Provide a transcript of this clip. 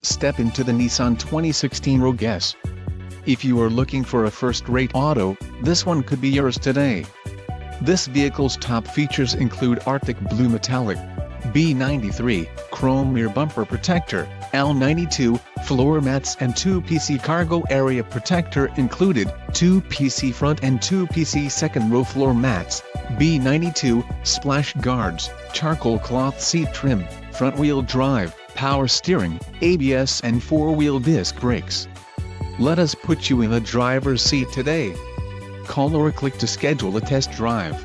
Step into the Nissan 2016 Rogue S. If you are looking for a first-rate auto, this one could be yours today. This vehicle's top features include Arctic Blue Metallic, B93, Chrome Rear Bumper Protector, L92, floor mats and 2 PC Cargo Area Protector included, 2 PC front and 2 PC second row floor mats, B92, splash guards, charcoal cloth seat trim, front-wheel drive, power steering, ABS and 4-wheel disc brakes. Let us put you in the driver's seat today. Call or click to schedule a test drive.